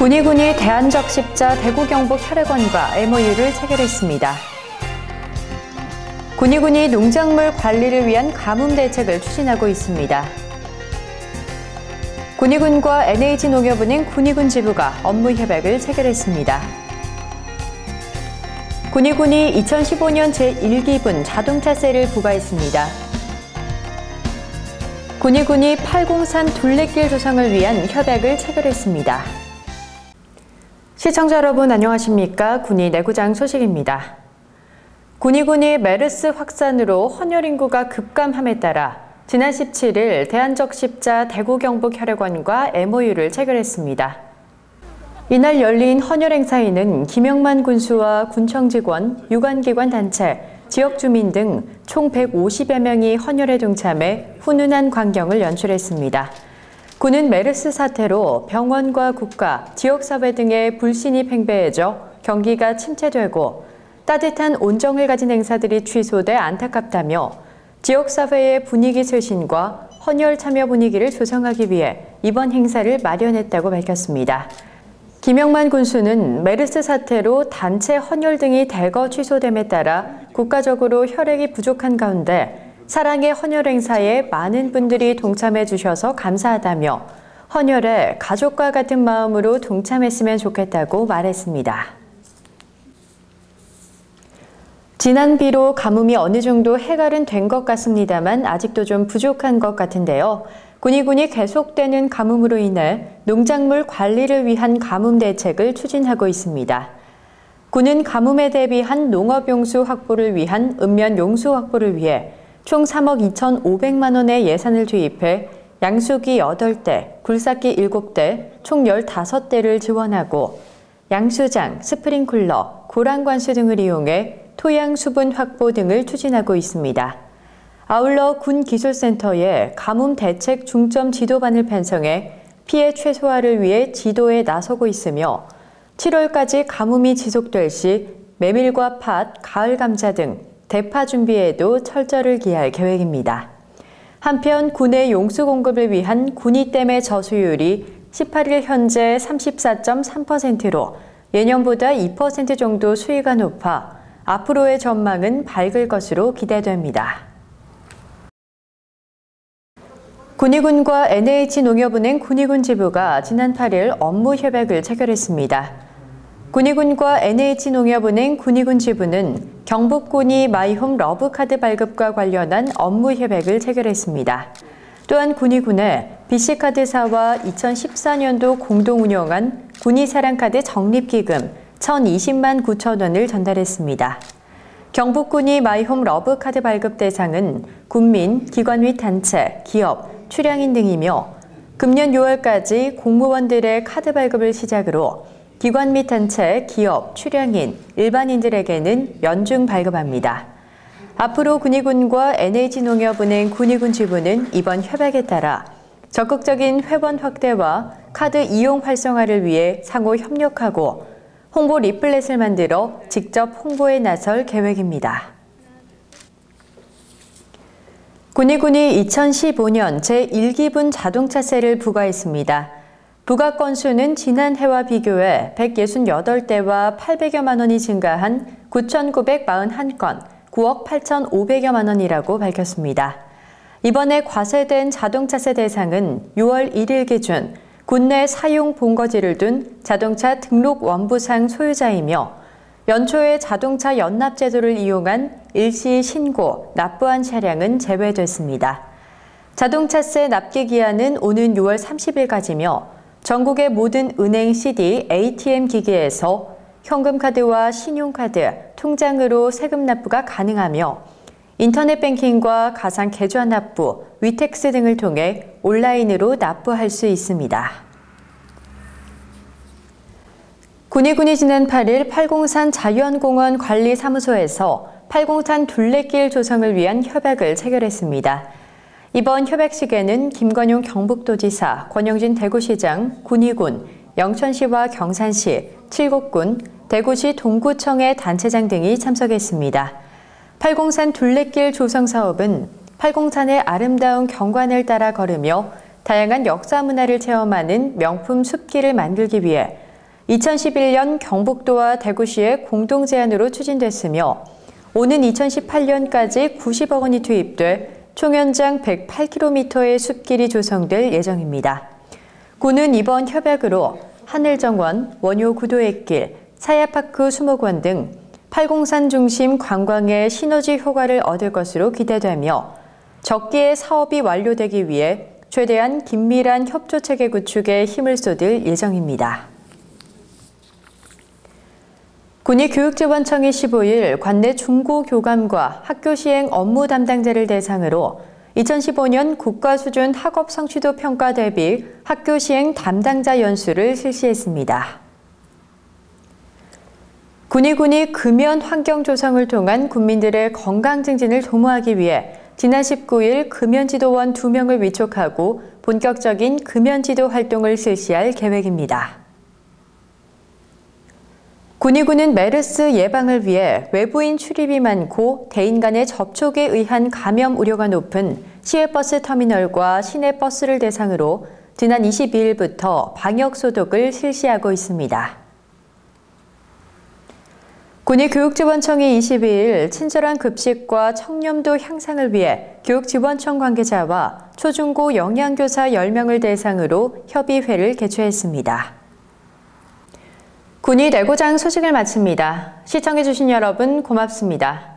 군위군이 대한적십자 대구 경북 혈액원과 MOU를 체결했습니다. 군위군이 농작물 관리를 위한 가뭄 대책을 추진하고 있습니다. 군위군과 NH농협은행 군위군 지부가 업무 협약을 체결했습니다. 군위군이 2015년 제1기분 자동차세를 부과했습니다. 군위군이 803 둘레길 조성을 위한 협약을 체결했습니다. 시청자 여러분 안녕하십니까? 군위 내구장 소식입니다. 군위군이 메르스 확산으로 헌혈 인구가 급감함에 따라 지난 17일 대한적십자 대구 경북 혈액원과 MOU를 체결했습니다. 이날 열린 헌혈 행사에는 김영만 군수와 군청 직원, 유관기관 단체, 지역 주민 등 총 150여 명이 헌혈에 동참해 훈훈한 광경을 연출했습니다. 군은 메르스 사태로 병원과 국가, 지역사회 등의 불신이 팽배해져 경기가 침체되고 따뜻한 온정을 가진 행사들이 취소돼 안타깝다며 지역사회의 분위기 쇄신과 헌혈 참여 분위기를 조성하기 위해 이번 행사를 마련했다고 밝혔습니다. 김영만 군수는 메르스 사태로 단체 헌혈 등이 대거 취소됨에 따라 국가적으로 혈액이 부족한 가운데 사랑의 헌혈 행사에 많은 분들이 동참해 주셔서 감사하다며 헌혈에 가족과 같은 마음으로 동참했으면 좋겠다고 말했습니다. 지난 비로 가뭄이 어느 정도 해결은 된 것 같습니다만 아직도 좀 부족한 것 같은데요. 군위군이 계속되는 가뭄으로 인해 농작물 관리를 위한 가뭄 대책을 추진하고 있습니다. 군은 가뭄에 대비한 농업용수 확보를 위한 읍면 용수 확보를 위해 총 3억 2,500만 원의 예산을 투입해 양수기 8대, 굴삭기 7대, 총 15대를 지원하고 양수장, 스프링클러, 고랑관수 등을 이용해 토양 수분 확보 등을 추진하고 있습니다. 아울러 군기술센터에 가뭄 대책 중점 지도반을 편성해 피해 최소화를 위해 지도에 나서고 있으며 7월까지 가뭄이 지속될 시 메밀과 팥, 가을 감자 등 대파 준비에도 철저를 기할 계획입니다. 한편 군의 용수 공급을 위한 군위댐의 저수율이 18일 현재 34.3%로 예년보다 2% 정도 수위가 높아 앞으로의 전망은 밝을 것으로 기대됩니다. 군위군과 NH농협은행 군위군 지부가 지난 8일 업무 협약을 체결했습니다. 군위군과 NH농협은행 군위군 지부는 경북군이 마이홈 러브카드 발급과 관련한 업무 협약을 체결했습니다. 또한 군위군에 BC카드사와 2014년도 공동 운영한 군위사랑카드 적립기금 1,020만 9천 원을 전달했습니다. 경북군이 마이홈 러브카드 발급 대상은 군민, 기관 및 단체, 기업, 출향인 등이며 금년 6월까지 공무원들의 카드 발급을 시작으로 기관 및 단체, 기업, 출향인, 일반인들에게는 연중 발급합니다. 앞으로 군위군과 NH농협은행 군위군 지부는 이번 협약에 따라 적극적인 회원 확대와 카드 이용 활성화를 위해 상호 협력하고 홍보 리플렛을 만들어 직접 홍보에 나설 계획입니다. 군위군이 2015년 제1기분 자동차세를 부과했습니다. 부과 건수는 지난해와 비교해 168대와 800여만 원이 증가한 9,941건, 9억 8,500여만 원이라고 밝혔습니다. 이번에 과세된 자동차세 대상은 6월 1일 기준 국내 사용 본거지를 둔 자동차 등록 원부상 소유자이며 연초에 자동차 연납 제도를 이용한 일시 신고, 납부한 차량은 제외됐습니다. 자동차세 납기 기한은 오는 6월 30일까지며 전국의 모든 은행 CD, ATM 기기에서 현금카드와 신용카드, 통장으로 세금 납부가 가능하며 인터넷 뱅킹과 가상 계좌 납부, 위택스 등을 통해 온라인으로 납부할 수 있습니다. 군위군이 지난 8일 803 자유환공원 관리사무소에서 803 둘레길 조성을 위한 협약을 체결했습니다. 이번 협약식에는 김건용 경북도지사, 권영진 대구시장, 군위군, 영천시와 경산시, 칠곡군, 대구시 동구청의 단체장 등이 참석했습니다. 803 둘레길 조성 사업은 803의 아름다운 경관을 따라 걸으며 다양한 역사 문화를 체험하는 명품 숲길을 만들기 위해 2011년 경북도와 대구시의 공동 제안으로 추진됐으며 오는 2018년까지 90억 원이 투입돼 총 연장 108km의 숲길이 조성될 예정입니다. 구는 이번 협약으로 하늘정원, 원효 구도액길, 사야파크 수목원 등 팔공산 중심 관광의 시너지 효과를 얻을 것으로 기대되며 적기에 사업이 완료되기 위해 최대한 긴밀한 협조체계 구축에 힘을 쏟을 예정입니다. 군의교육지원청이 15일 관내 중고교감과 학교 시행 업무 담당자를 대상으로 2015년 국가수준 학업 성취도 평가 대비 학교 시행 담당자 연수를 실시했습니다. 군의군이 금연 환경 조성을 통한 국민들의 건강 증진을 도모하기 위해 지난 19일 금연지도원 2명을 위촉하고 본격적인 금연지도 활동을 실시할 계획입니다. 군의군은 메르스 예방을 위해 외부인 출입이 많고 대인 간의 접촉에 의한 감염 우려가 높은 시외버스 터미널과 시내버스를 대상으로 지난 22일부터 방역소독을 실시하고 있습니다. 군의교육지원청이 22일 친절한 급식과 청렴도 향상을 위해 교육지원청 관계자와 초중고 영양교사 10명을 대상으로 협의회를 개최했습니다. 군의 내고장 소식을 마칩니다. 시청해주신 여러분 고맙습니다.